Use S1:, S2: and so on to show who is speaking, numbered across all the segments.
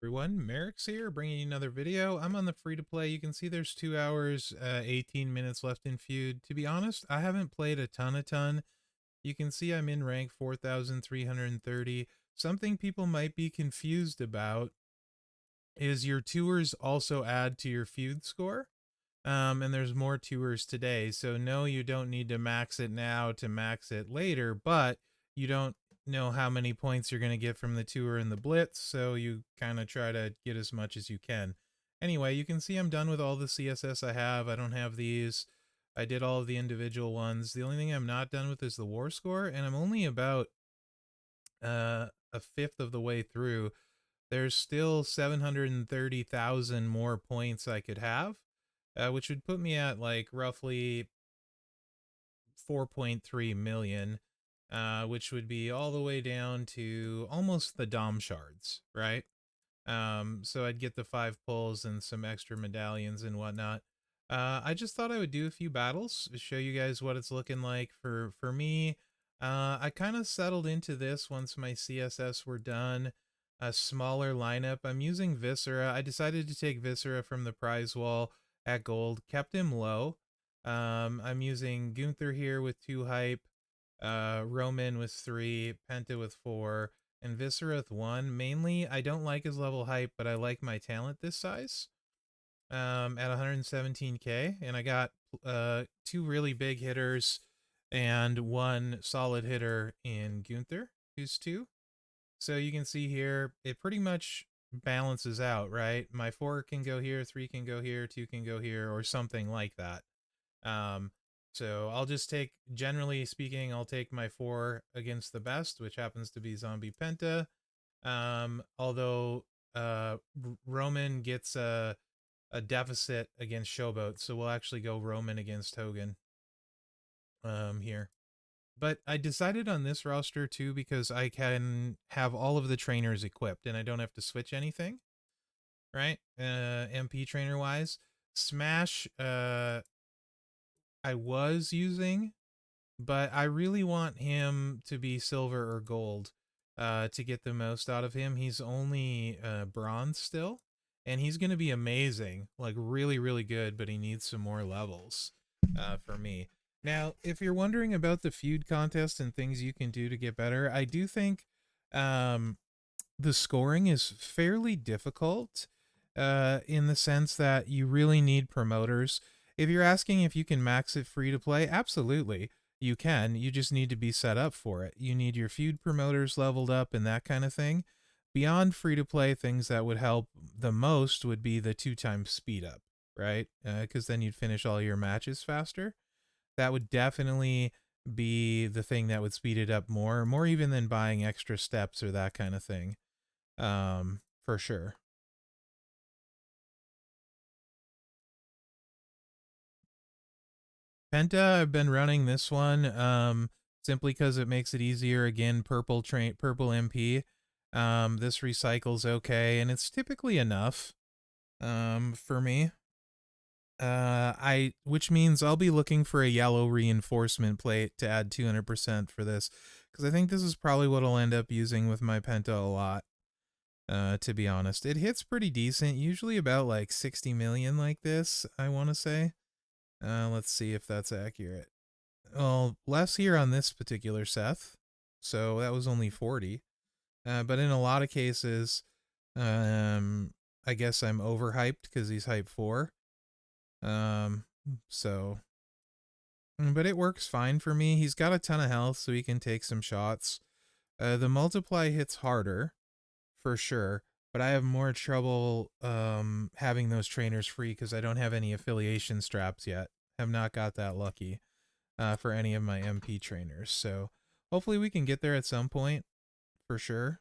S1: Everyone, Mherex here, bringing you another video. I'm on the free to play. You can see there's 2 hours, 18 minutes left in Feud. To be honest, I haven't played a ton. You can see I'm in rank 4,330. Something people might be confused about is your tours also add to your Feud score. And there's more tours today. So no, you don't need to max it now to max it later, but you don't know how many points you're going to get from the tour and the blitz, so you kind of try to get as much as you can. Anyway, you can see I'm done with all the CSS I have. I don't have these. I did all of the individual ones. The only thing I'm not done with is the war score, and I'm only about a fifth of the way through. There's still 730,000 more points I could have, which would put me at like roughly 4.3 million, which would be all the way down to almost the Dom shards, right? So I'd get the 5 pulls and some extra medallions and whatnot. I just thought I would do a few battles, show you guys what it's looking like for me. I kind of settled into this once my CSS were done. A smaller lineup. I'm using Viscera. I decided to take Viscera from the prize wall at gold, kept him low. I'm using Gunther here with 2 hype, Roman with 3, Penta with 4, and Viscera with 1. Mainly, I don't like his level hype, but I like my talent this size. At 117k, and I got 2 really big hitters and 1 solid hitter in Gunther, who's 2. So you can see here, it pretty much balances out, right? My 4 can go here, 3 can go here, 2 can go here, or something like that. So I'll just take, generally speaking, I'll take my 4 against the best, which happens to be Zombie Penta. Although Roman gets a deficit against Showboat, so we'll actually go Roman against Hogan here. But I decided on this roster too because I can have all of the trainers equipped and I don't have to switch anything, right? MP trainer wise. Smash, I was using, but I really want him to be silver or gold to get the most out of him. He's only bronze still, and he's going to be amazing, like really good, but he needs some more levels for me. Now, if you're wondering about the feud contest and things you can do to get better, I do think the scoring is fairly difficult in the sense that you really need promoters. If you're asking if you can max it free to play, absolutely. You can. You just need to be set up for it. You need your feud promoters leveled up and that kind of thing. Beyond free to play, things that would help the most would be the 2x speed up, right? Because then you'd finish all your matches faster. That would definitely be the thing that would speed it up more even than buying extra steps or that kind of thing. For sure. Penta, I've been running this one simply because it makes it easier. Again, purple MP. This recycles okay, and it's typically enough for me. Which means I'll be looking for a yellow reinforcement plate to add 200% for this, because I think this is probably what I'll end up using with my Penta a lot. To be honest, it hits pretty decent, usually about like 60 million like this, I want to say. Let's see if that's accurate. Well, less here on this particular Seth, so that was only 40. But in a lot of cases, I guess I'm overhyped because he's hype 4. So, but it works fine for me. He's got a ton of health, so he can take some shots. The multiply hits harder, for sure, but I have more trouble having those trainers free because I don't have any affiliation straps yet. Have not got that lucky for any of my MP trainers. So hopefully we can get there at some point, for sure.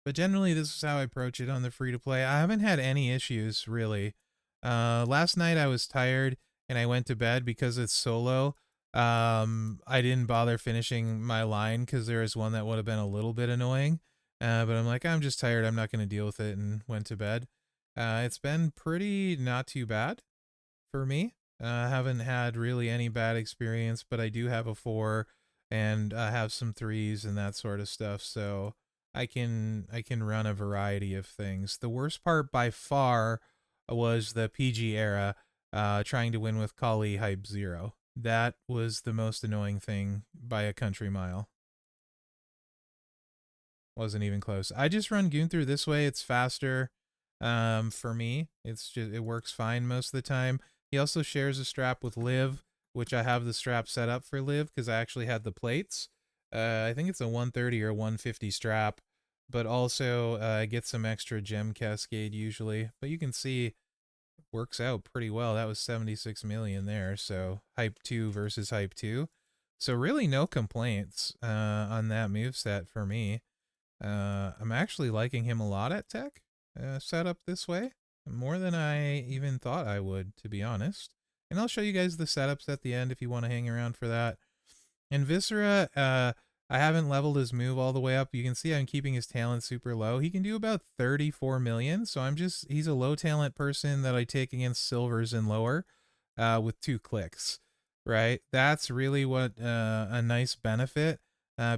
S1: But generally, this is how I approach it on the free to play. I haven't had any issues really. Last night I was tired and I went to bed because it's solo. I didn't bother finishing my line because there was one that would have been a little bit annoying. But I'm like, I'm just tired. I'm not going to deal with it, and went to bed. It's been pretty not too bad for me. I haven't had really any bad experience, but I do have a 4 and I have some 3s and that sort of stuff. So I can run a variety of things. The worst part by far was the PG era, trying to win with Kali Hype Zero. That was the most annoying thing by a country mile. Wasn't even close. I just run Gunther this way. It's faster. For me, it works fine most of the time. He also shares a strap with Liv, which I have the strap set up for Liv because I actually had the plates. I think it's a 130 or 150 strap, but also get some extra gem cascade usually. But you can see works out pretty well. That was 76 million there. So Hype 2 versus Hype 2. So really no complaints on that moveset for me. I'm actually liking him a lot at tech, set up this way, more than I even thought I would, to be honest. And I'll show you guys the setups at the end if you want to hang around for that. And Viscera, I haven't leveled his move all the way up. You can see I'm keeping his talent super low. He can do about 34 million, so he's a low talent person that I take against silvers and lower with 2 clicks, right? That's really what a nice benefit,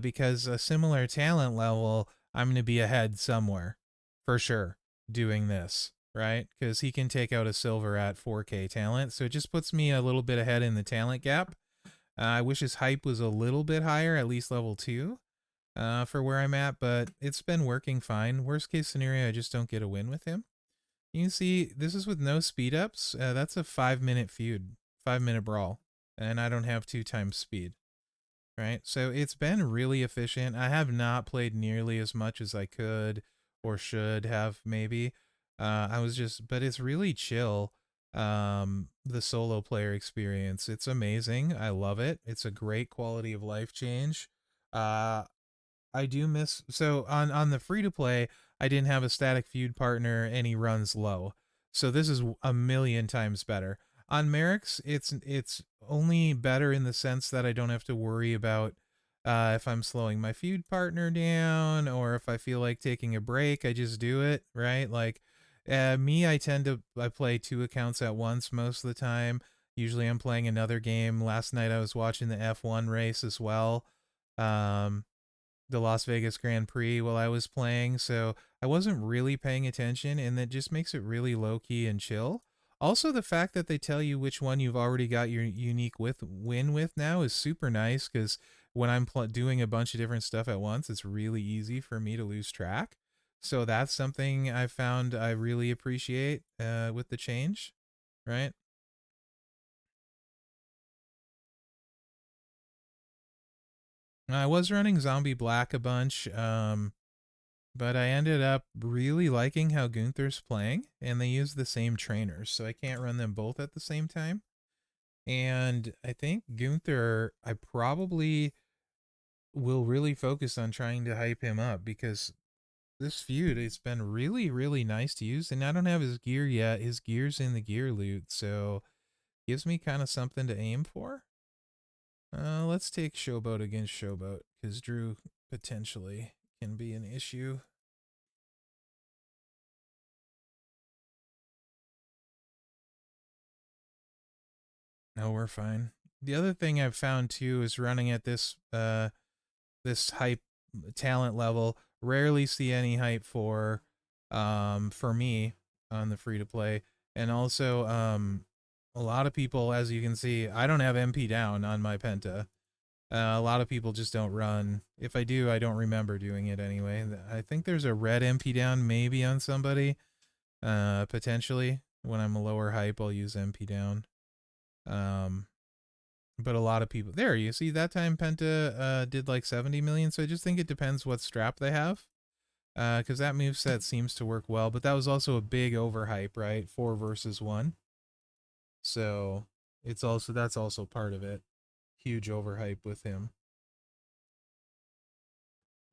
S1: because a similar talent level, I'm going to be ahead somewhere for sure doing this, right? Because he can take out a silver at 4K talent, so it just puts me a little bit ahead in the talent gap. I wish his hype was a little bit higher, at least level 2, for where I'm at, but it's been working fine. Worst case scenario, I just don't get a win with him. You can see this is with no speed ups. That's a 5-minute feud, 5-minute brawl, and I don't have 2 times speed, right? So it's been really efficient. I have not played nearly as much as I could or should have, maybe. But it's really chill. The solo player experience, it's amazing. I love it. It's a great quality of life change. uh I do miss, so on the free to play, I didn't have a static feud partner and he runs low. So this is a million times better. On Mherex, it's only better in the sense that I don't have to worry about if I'm slowing my feud partner down or if I feel like taking a break, I just do it, right? Like I play 2 accounts at once most of the time. Usually I'm playing another game. Last night I was watching the F1 race as well. Um the Las Vegas Grand Prix while I was playing, so I wasn't really paying attention, and that just makes it really low key and chill. Also, the fact that they tell you which one you've already got your unique win with now is super nice because when I'm doing a bunch of different stuff at once, it's really easy for me to lose track. So that's something I found I really appreciate with the change, right? I was running Zombie Black a bunch. But I ended up really liking how Gunther's playing, and they use the same trainers, so I can't run them both at the same time. And I think Gunther, I probably will really focus on trying to hype him up because this feud, it's been really, really nice to use. And I don't have his gear yet. His gear's in the gear loot, so gives me kind of something to aim for. Let's take Showboat against Showboat because Drew potentially can be an issue. No, we're fine. The other thing I've found too is running at this hype talent level. Rarely see any hype for me on the free to play, and also a lot of people, as you can see, I don't have MP down on my Penta. A lot of people just don't run. If I do, I don't remember doing it anyway. I think there's a red MP down maybe on somebody. Potentially when I'm a lower hype, I'll use MP down. Um, but a lot of people there, you see that time Penta did like 70 million, so I just think it depends what strap they have, because that move set seems to work well, but that was also a big overhype, right? 4 versus 1, so that's also part of it. Huge overhype with him.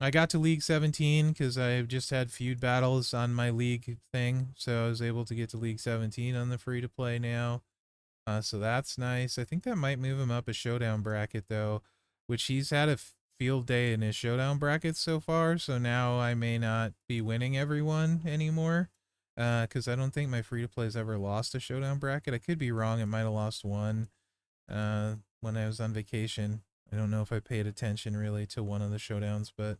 S1: I got to League 17 because I just had feud battles on my league thing, so I was able to get to League 17 on the free to play now. So that's nice. I think that might move him up a showdown bracket though, which he's had a field day in his showdown brackets so far. So now I may not be winning everyone anymore, because I don't think my free to play's ever lost a showdown bracket. I could be wrong. It might have lost one when I was on vacation. I don't know if I paid attention really to one of the showdowns, but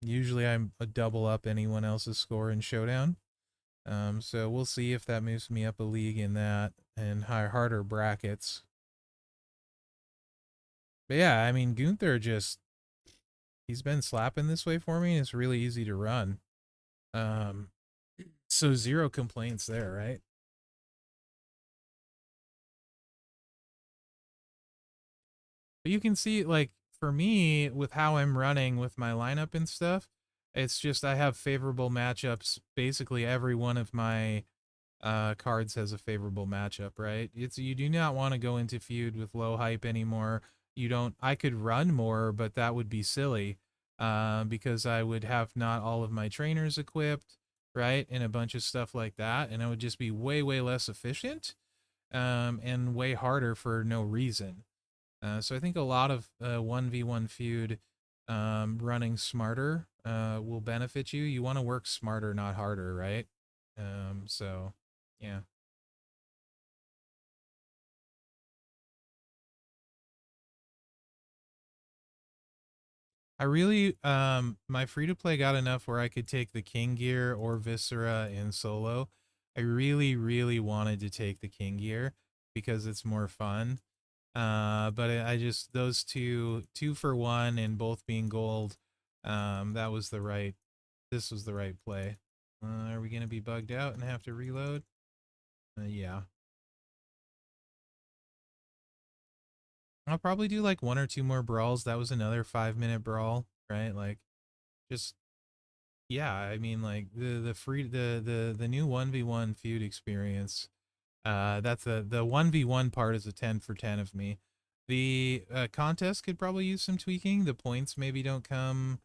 S1: Usually I'm a double up anyone else's score in Showdown. So we'll see if that moves me up a league in that and harder brackets. But yeah, I mean, Gunther just, he's been slapping this way for me. It's really easy to run. Um, so zero complaints there, right? But you can see, like, for me, with how I'm running with my lineup and stuff, it's just I have favorable matchups. Basically, every one of my cards has a favorable matchup, right? It's you do not want to go into feud with low hype anymore. You don't. I could run more, but that would be silly, because I would have not all of my trainers equipped, right, and a bunch of stuff like that, and it would just be way less efficient, and way harder for no reason. So I think a lot of 1v1 feud, running smarter, will benefit you. You want to work smarter, not harder, right? So yeah. I really my free to play got enough where I could take the King gear or Viscera in solo. I really wanted to take the King gear because it's more fun. But I just those two for one and both being gold, that was the right this was the right play. Are we gonna be bugged out and have to reload? Yeah. I'll probably do like one or two more brawls. That was another 5 minute brawl, right? Like just yeah, I mean like the free the new 1v1 feud experience. That's the 1v1 part is a 10 for 10 of me. The contest could probably use some tweaking. The points maybe don't come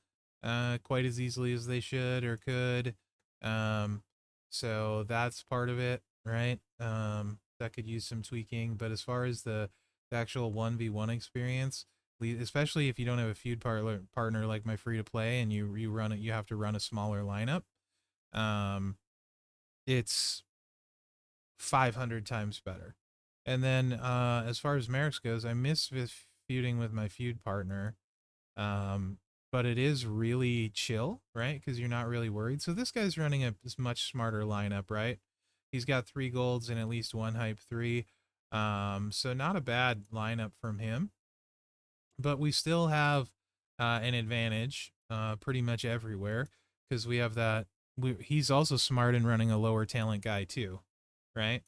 S1: quite as easily as they should or could. Um, so that's part of it, right? That could use some tweaking. But as far as the actual 1v1 experience, especially if you don't have a feud partner like my free to play and you run it, you have to run a smaller lineup. Um, it's 500 times better. And then as far as Mherex goes, I miss feuding with my feud partner. Um, but it is really chill, right? Because you're not really worried. So this guy's running a much smarter lineup, right? He's got 3 golds and at least one hype 3. So not a bad lineup from him. But we still have an advantage pretty much everywhere because we have that. He's also smart in running a lower talent guy too, right?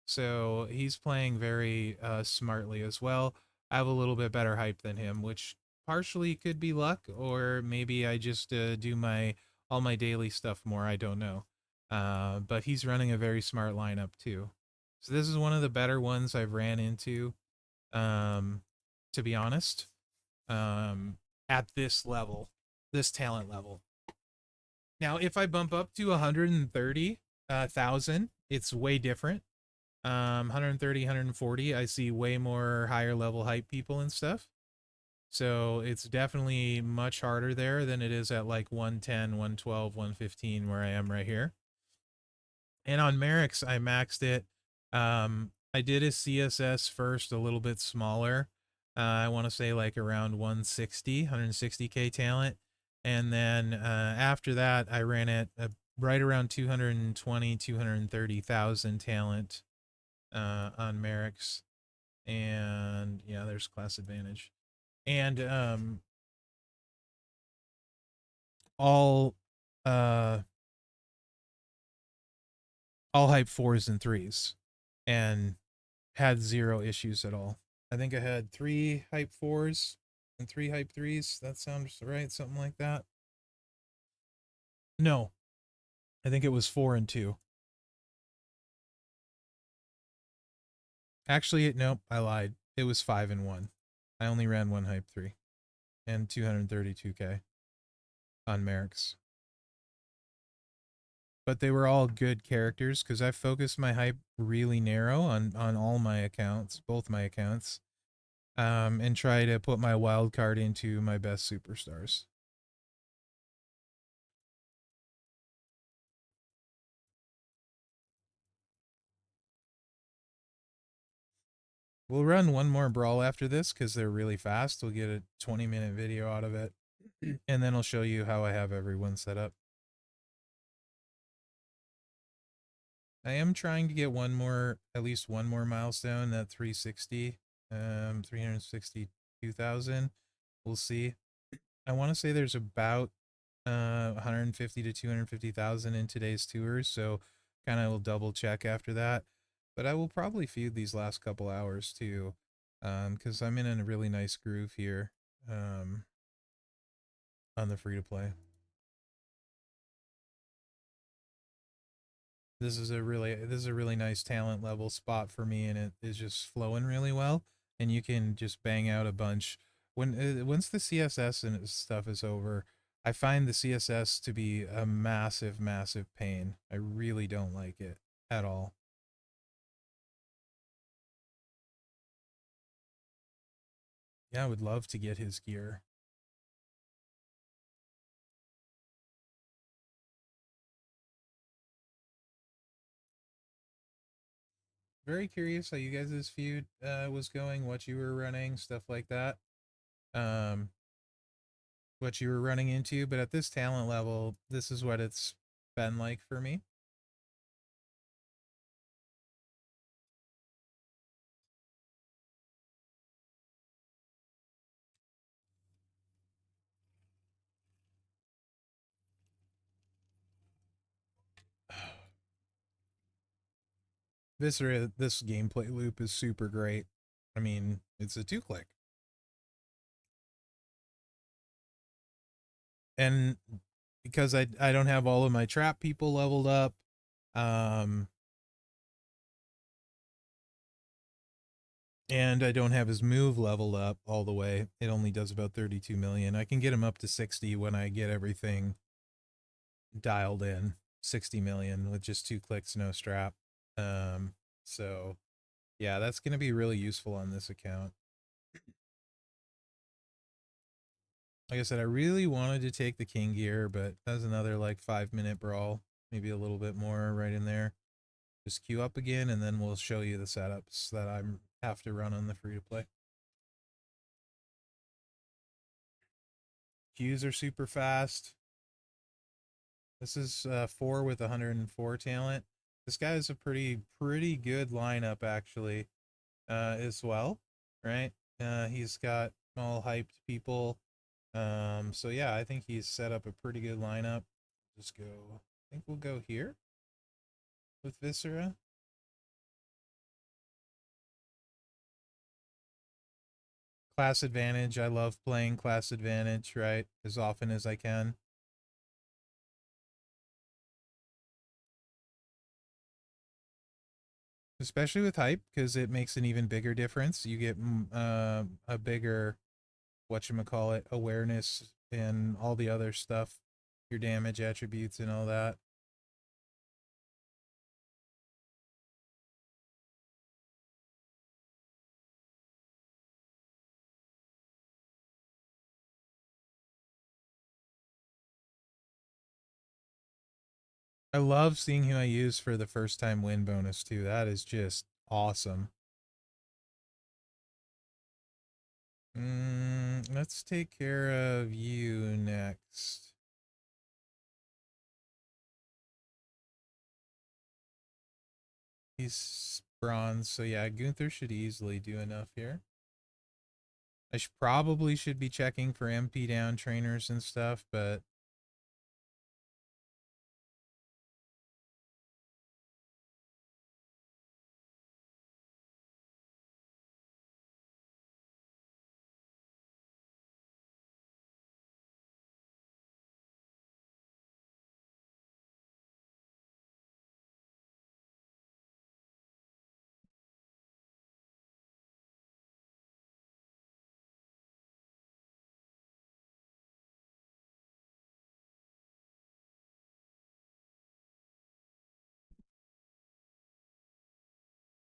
S1: So he's playing very smartly as well. I have a little bit better hype than him, which partially could be luck, or maybe I just do my all my daily stuff more. I don't know. But he's running a very smart lineup too. So this is one of the better ones I've ran into, um, to be honest, um, at this level, this talent level. Now, if I bump up to 130,000, it's way different. 130, 140, I see way more higher level hype people and stuff. So it's definitely much harder there than it is at like 110, 112, 115, where I am right here. And on Mherex, I maxed it. I did a CSS first, a little bit smaller. I want to say like around 160, 160k talent. And then after that, I ran it right around 220, 230,000 talent on Mherex. And yeah, there's class advantage. And all uh all hype 4s and 3s. And had zero issues at all. I think I had 3 hype 4s and 3 hype 3s. That sounds right, something like that. No, I think it was 4 and 2. Actually, nope, I lied. It was 5 and 1. I only ran 1 hype 3 and 232k on Mherex. But they were all good characters because I focused my hype really narrow on all my accounts, both my accounts, and try to put my wild card into my best superstars. We'll run one more brawl after this because they're really fast. We'll get a 20-minute video out of it. and then I'll show you how I have everyone set up. I am trying to get at least one more milestone, that 362,000. We'll see. I want to say there's about 150 to 250,000 in today's tours, so kind of will double check after that. But I will probably feud these last couple hours too, because I'm in a really nice groove here on the free to play. This is a really nice talent level spot for me, and it is just flowing really well. And you can just bang out a bunch once the CSS and stuff is over. I find the CSS to be a massive, massive pain. I really don't like it at all. Yeah, I would love to get his gear. Very curious how you guys' feud was going, what you were running, stuff like that. Um, what you were running into, but at this talent level, this is what it's been like for me. This gameplay loop is super great. I mean, it's a 2-click. And because I don't have all of my trap people leveled up, um and I don't have his move leveled up all the way. It only does about 32 million. I can get him up to 60 when I get everything dialed in. 60 million with just 2 clicks, no strap. So yeah, that's going to be really useful on this account. Like I said, I really wanted to take the king gear, but that's another like 5-minute brawl, maybe a little bit more right in there. Just queue up again, and then we'll show you the setups that I have to run on the free to play. Queues are super fast. This is 4 with 104 talent. This guy is a pretty good lineup actually, as well, right? He's got all hyped people. So yeah, I think he's set up a pretty good lineup. Just go. I think we'll go here with Viscera. Class advantage. I love playing class advantage, right? As often as I can. Especially with hype, because it makes an even bigger difference. You get a bigger, whatchamacallit, awareness and all the other stuff, your damage attributes and all that. I love seeing who I use for the first time win bonus too. That is just awesome. Let's take care of you next. He's bronze, so yeah, Gunther should easily do enough here. I probably should be checking for MP down trainers and stuff, but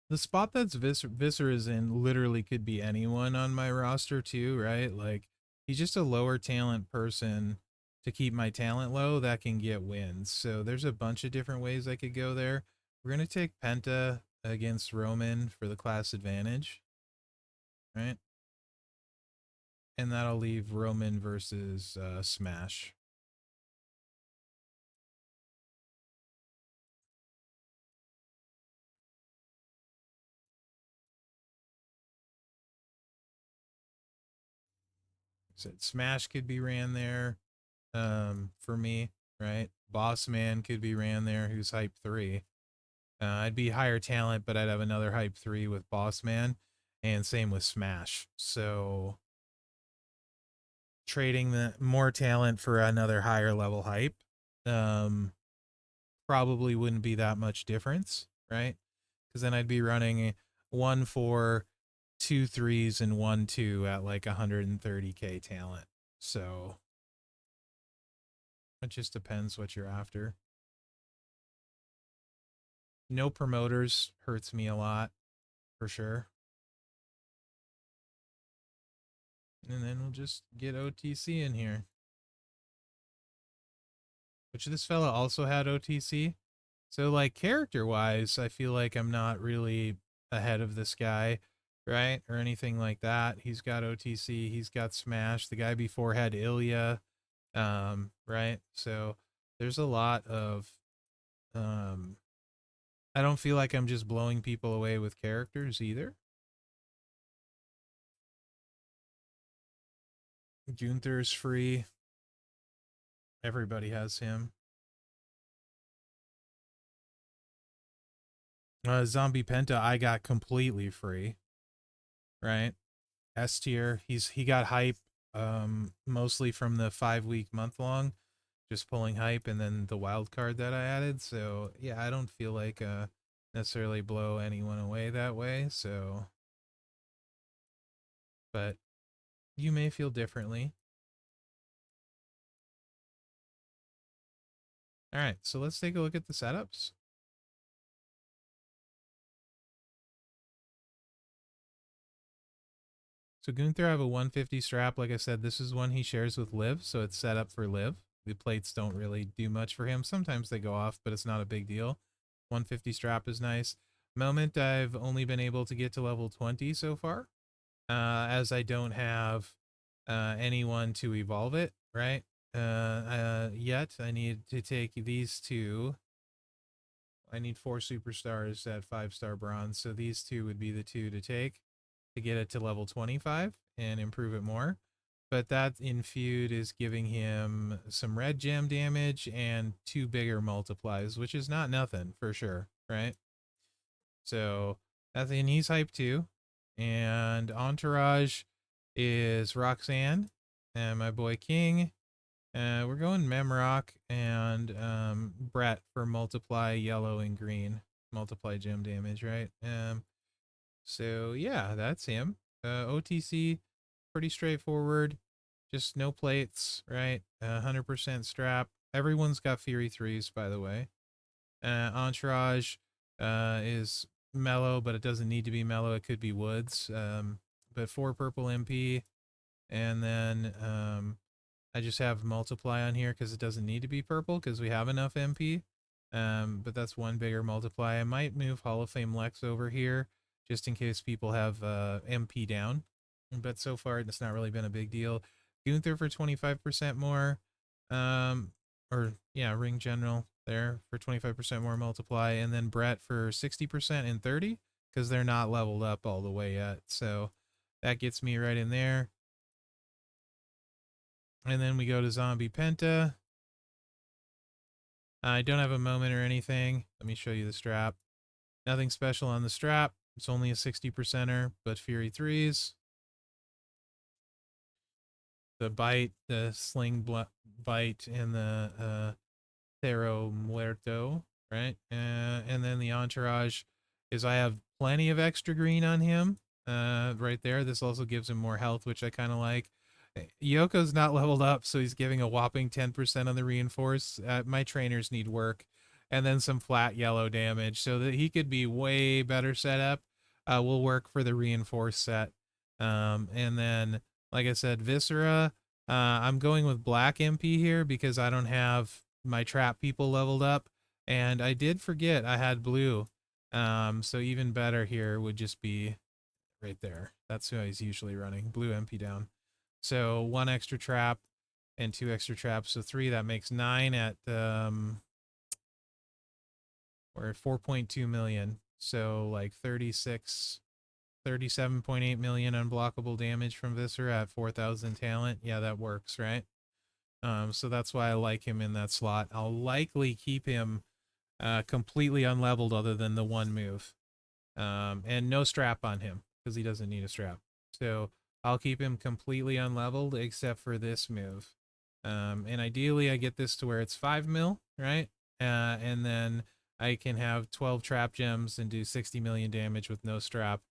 S1: the spot that's Viscera's in literally could be anyone on my roster too, right? Like, he's just a lower talent person to keep my talent low that can get wins. So there's a bunch of different ways I could go there. We're gonna take Penta against Roman for the class advantage, right? and that'll leave Roman versus Smash. Said Smash could be ran there for me, right? Boss Man could be ran there, who's hype 3. I'd be higher talent, but I'd have another hype 3 with Boss Man, and same with Smash. So trading the more talent for another higher level hype probably wouldn't be that much difference, right? Because then I'd be running 1-4, 2-3s, and 1-2 at like 130k talent. So it just depends what you're after. No promoters hurts me a lot, for sure. And then we'll just get OTC in here. Which this fella also had OTC. So, like, character-wise, I feel like I'm not really ahead of this guy, right? Or anything like that. He's got OTC. He's got Smash. The guy before had Ilya, right? So, there's a lot of... I don't feel like I'm just blowing people away with characters either. Gunther's free. Everybody has him. Zombie Penta, I got completely free, right? S tier. He got hype mostly from the 5-week month long, just pulling hype, and then the wild card that I added. So yeah, I don't feel like necessarily blow anyone away that way. So, but you may feel differently. All right, so let's take a look at the setups. So Gunther, I have a 150 strap. Like I said, this is one he shares with Liv, so it's set up for Liv. The plates don't really do much for him. Sometimes they go off, but it's not a big deal. 150 strap is nice. Moment, I've only been able to get to level 20 so far, as I don't have anyone to evolve it, right? Yet. I need to take these two. I need 4 superstars at 5-star bronze, so these two would be the two to take to get it to level 25 and improve it more. But that in feud is giving him some red gem damage and 2 bigger multiplies, which is not nothing for sure, right? So that's, and he's hype too. And Entourage is Roxanne and my boy King. We're going Memrock and Brett for multiply yellow and green, multiply gem damage, right? So yeah, that's him. OTC, pretty straightforward. Just no plates, right? 100% strap. Everyone's got Fury 3s, by the way. Entourage is mellow, but it doesn't need to be mellow. It could be woods. But 4 purple MP. And then I just have multiply on here because it doesn't need to be purple because we have enough MP. But that's 1 bigger multiply. I might move Hall of Fame Lex over here just in case people have MP down. But so far, it's not really been a big deal. Gunther for 25% more. Or, yeah, Ring General there for 25% more multiply. And then Brett for 60% and 30 because they're not leveled up all the way yet. So that gets me right in there. And then we go to Zombie Penta. I don't have a moment or anything. Let me show you the strap. Nothing special on the strap. It's only a 60%er, but Fury 3s. The bite, the sling bite, and the Cerro Muerto, right? And then the Entourage is I have plenty of extra green on him right there. This also gives him more health, which I kind of like. Yoko's not leveled up, so he's giving a whopping 10% on the reinforce. My trainers need work. And then some flat yellow damage, so that he could be way better set up. We'll work for the reinforce set. And then, like I said, Viscera. I'm going with black MP here because I don't have my trap people leveled up. And I did forget I had blue. So even better here would just be right there. That's who he's usually running. Blue MP down. So 1 extra trap and 2 extra traps, so 3. That makes 9 at we're at 4.2 million. So like 37.8 million unblockable damage from Viscera at 4,000 talent. Yeah, that works, right? So that's why I like him in that slot. I'll likely keep him completely unleveled other than the 1 move. And no strap on him because he doesn't need a strap. So I'll keep him completely unleveled except for this move. And ideally I get this to where it's 5 mil, right? And then I can have 12 trap gems and do 60 million damage with no strap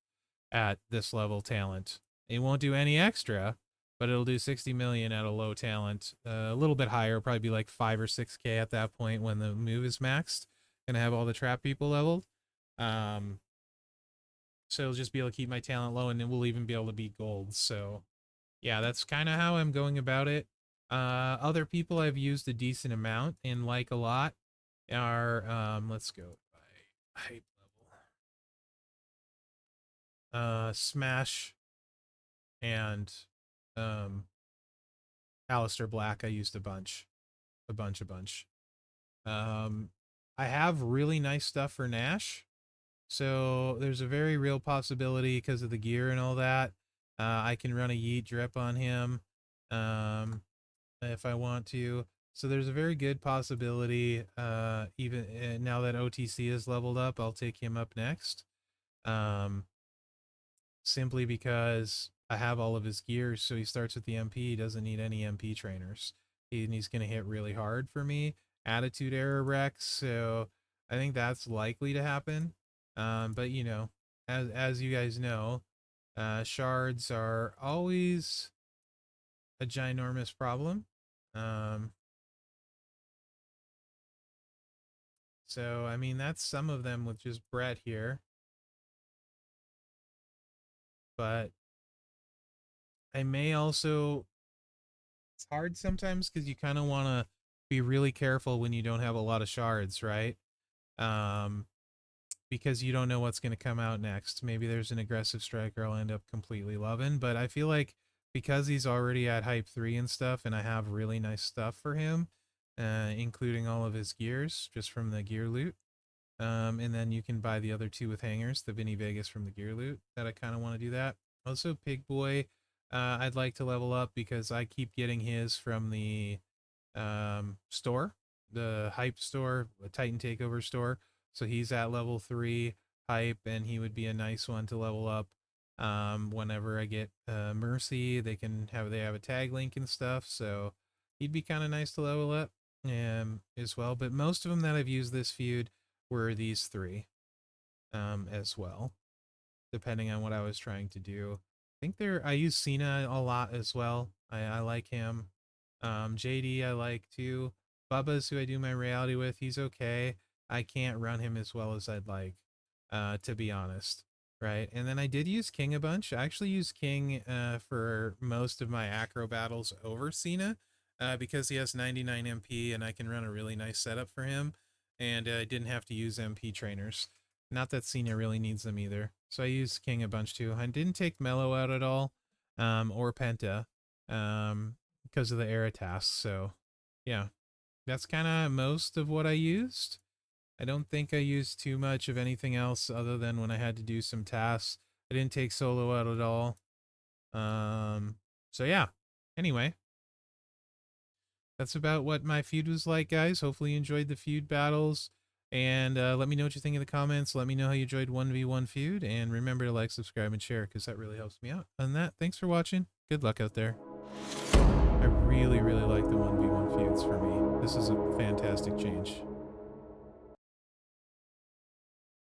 S1: at this level talent. It won't do any extra, but it'll do 60 million at a low talent. A little bit higher, probably be like 5 or 6k at that point when the move is maxed. Gonna have all the trap people leveled. So it'll just be able to keep my talent low, and then we'll even be able to beat gold. So yeah, that's kind of how I'm going about it. Other people I've used a decent amount and like a lot are let's go by hype level. Smash and Alistair Black I used a bunch. I have really nice stuff for Nash. So there's a very real possibility because of the gear and all that. I can run a Yeet drip on him if I want to. So there's a very good possibility, even now that OTC is leveled up, I'll take him up next. Simply because I have all of his gears, so he starts with the MP. He doesn't need any MP trainers. He's going to hit really hard for me. Attitude error Rex, so I think that's likely to happen. But you know, as you guys know, shards are always a ginormous problem. So I mean that's some of them with just Brett here. But I may also, it's hard sometimes because you kind of want to be really careful when you don't have a lot of shards, right? Because you don't know what's going to come out next. Maybe there's an aggressive striker I'll end up completely loving, but I feel like because he's already at hype 3 and stuff, and I have really nice stuff for him, including all of his gears just from the gear loot. And then you can buy the other 2 with hangers, the Vinny Vegas from the gear loot, that I kind of want to do that. Also, Pig Boy, I'd like to level up because I keep getting his from the store, the hype store, the Titan Takeover store. So he's at level 3 hype, and he would be a nice one to level up. Whenever I get Mercy, they have a tag link and stuff, so he'd be kind of nice to level up as well. But most of them that I've used this feud were these 3 as well, depending on what I was trying to do. I use Cena a lot as well. I like him. JD I like too. Bubba's who I do my reality with. He's okay. I can't run him as well as I'd like, to be honest. Right. And then I did use King a bunch. I actually used King for most of my acro battles over Cena because he has 99 MP and I can run a really nice setup for him. And I didn't have to use MP trainers. Not that Cena really needs them either. So I used King a bunch too. I didn't take Mello out at all, or Penta, because of the era tasks. So yeah, that's kind of most of what I used. I don't think I used too much of anything else other than when I had to do some tasks. I didn't take solo out at all. So yeah, anyway, that's about what my feud was like, guys. Hopefully you enjoyed the feud battles. And let me know what you think in the comments. Let me know how you enjoyed 1v1 feud. And remember to like, subscribe, and share because that really helps me out. And that, thanks for watching. Good luck out there. I really, really like the 1v1 feuds for me. This is a fantastic change.